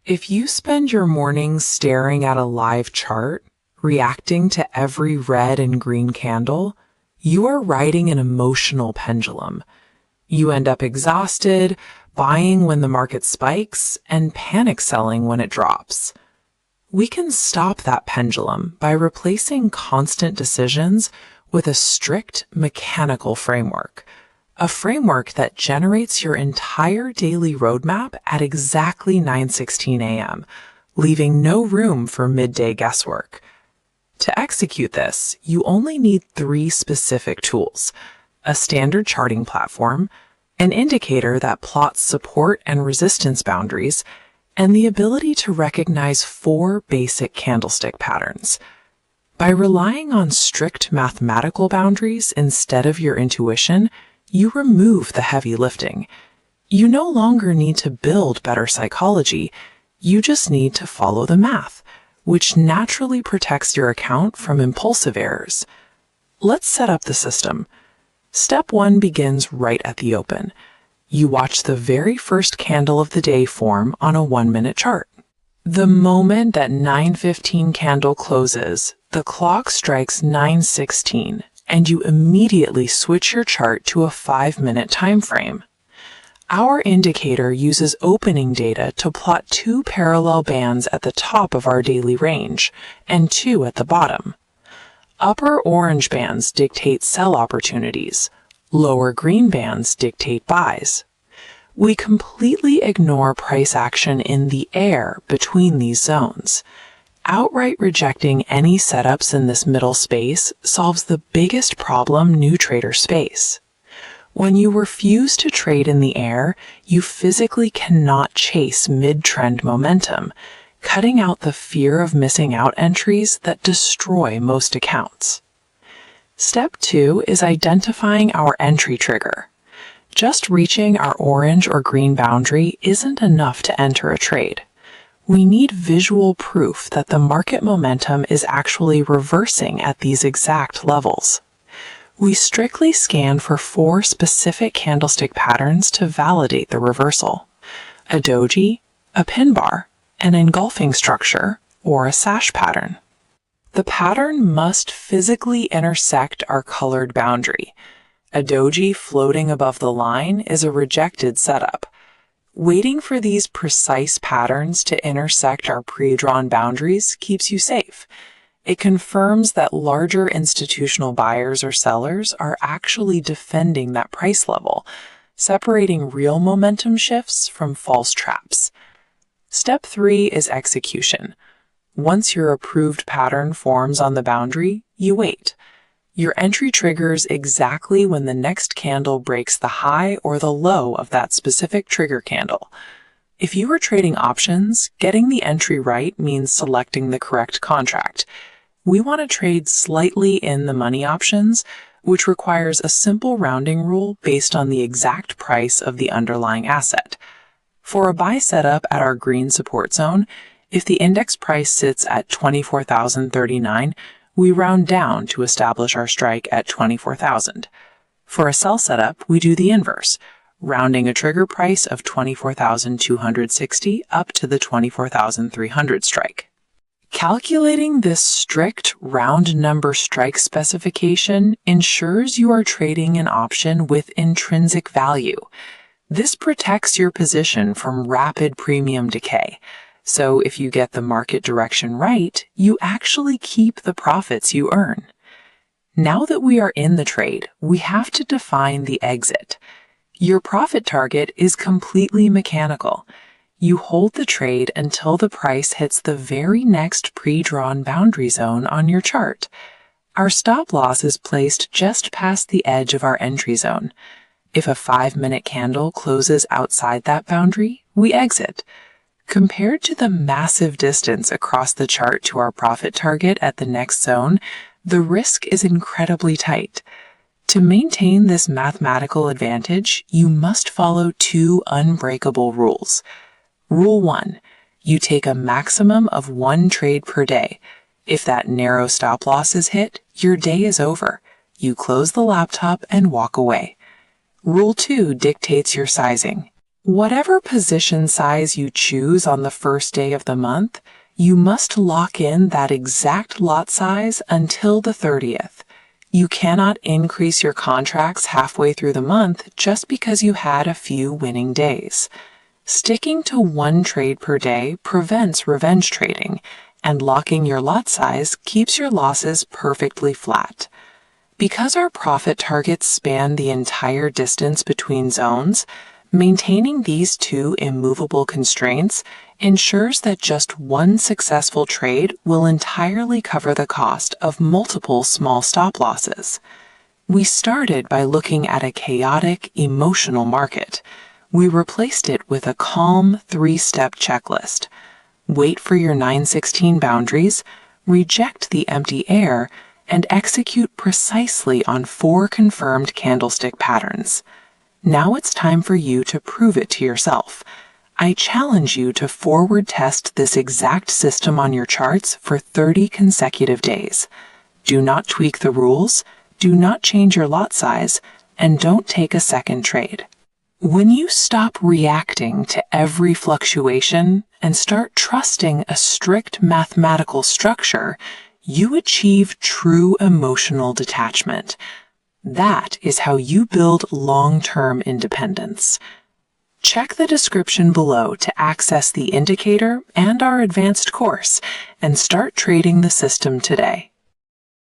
If you spend your mornings staring at a live chart, reacting to every red and green candle, you are riding an emotional pendulum. You end up exhausted, buying when the market spikes, and panic selling when it drops. We can stop that pendulum by replacing constant decisions with a strict mechanical framework. A framework that generates your entire daily roadmap at exactly 9:16 a.m., leaving no room for midday guesswork. To execute this, you only need 3 specific tools: a standard charting platform, an indicator that plots support and resistance boundaries, and the ability to recognize 4 basic candlestick patterns. By relying on strict mathematical boundaries instead of your intuition, you remove the heavy lifting. You no longer need to build better psychology, you just need to follow the math, which naturally protects your account from impulsive errors. Let's set up the system. Step 1 begins right at the open. You watch the very first candle of the day form on a 1-minute chart. The moment that 9:15 candle closes, the clock strikes 9:16, and you immediately switch your chart to a 5-minute time frame. Our indicator uses opening data to plot 2 parallel bands at the top of our daily range and 2 at the bottom. Upper orange bands dictate sell opportunities. Lower green bands dictate buys. We completely ignore price action in the air between these zones. Outright rejecting any setups in this middle space solves the biggest problem new traders face. When you refuse to trade in the air, you physically cannot chase mid-trend momentum, cutting out the fear of missing out entries that destroy most accounts. Step 2 is identifying our entry trigger. Just reaching our orange or green boundary isn't enough to enter a trade. We need visual proof that the market momentum is actually reversing at these exact levels. We strictly scan for 4 specific candlestick patterns to validate the reversal: a doji, a pin bar, an engulfing structure, or a sash pattern. The pattern must physically intersect our colored boundary. A doji floating above the line is a rejected setup. Waiting for these precise patterns to intersect our pre-drawn boundaries keeps you safe. It confirms that larger institutional buyers or sellers are actually defending that price level, separating real momentum shifts from false traps. Step 3 is execution. Once your approved pattern forms on the boundary, you wait. Your entry triggers exactly when the next candle breaks the high or the low of that specific trigger candle. If you are trading options, getting the entry right means selecting the correct contract. We want to trade slightly in the money options, which requires a simple rounding rule based on the exact price of the underlying asset. For a buy setup at our green support zone, if the index price sits at 24,039, we round down to establish our strike at 24,000. For a sell setup, we do the inverse, rounding a trigger price of 24,260 up to the 24,300 strike. Calculating this strict round number strike specification ensures you are trading an option with intrinsic value. This protects your position from rapid premium decay. So if you get the market direction right, you actually keep the profits you earn. Now that we are in the trade, we have to define the exit. Your profit target is completely mechanical. You hold the trade until the price hits the very next pre-drawn boundary zone on your chart. Our stop loss is placed just past the edge of our entry zone. If a 5-minute candle closes outside that boundary, we exit. Compared to the massive distance across the chart to our profit target at the next zone, the risk is incredibly tight. To maintain this mathematical advantage, you must follow 2 unbreakable rules. Rule 1. You take a maximum of 1 trade per day. If that narrow stop loss is hit, your day is over. You close the laptop and walk away. Rule 2 dictates your sizing. Whatever position size you choose on the first day of the month, you must lock in that exact lot size until the 30th. You cannot increase your contracts halfway through the month just because you had a few winning days. Sticking to one trade per day prevents revenge trading, and locking your lot size keeps your losses perfectly flat. Because our profit targets span the entire distance between zones, maintaining these two immovable constraints ensures that just one successful trade will entirely cover the cost of multiple small stop losses. We started by looking at a chaotic, emotional market. We replaced it with a calm, three-step checklist. Wait for your 916 boundaries, reject the empty air, and execute precisely on 4 confirmed candlestick patterns. Now it's time for you to prove it to yourself. I challenge you to forward test this exact system on your charts for 30 consecutive days. Do not tweak the rules, do not change your lot size, and don't take a second trade. When you stop reacting to every fluctuation and start trusting a strict mathematical structure, you achieve true emotional detachment. That is how you build long-term independence. Check the description below to access the indicator and our advanced course and start trading the system today.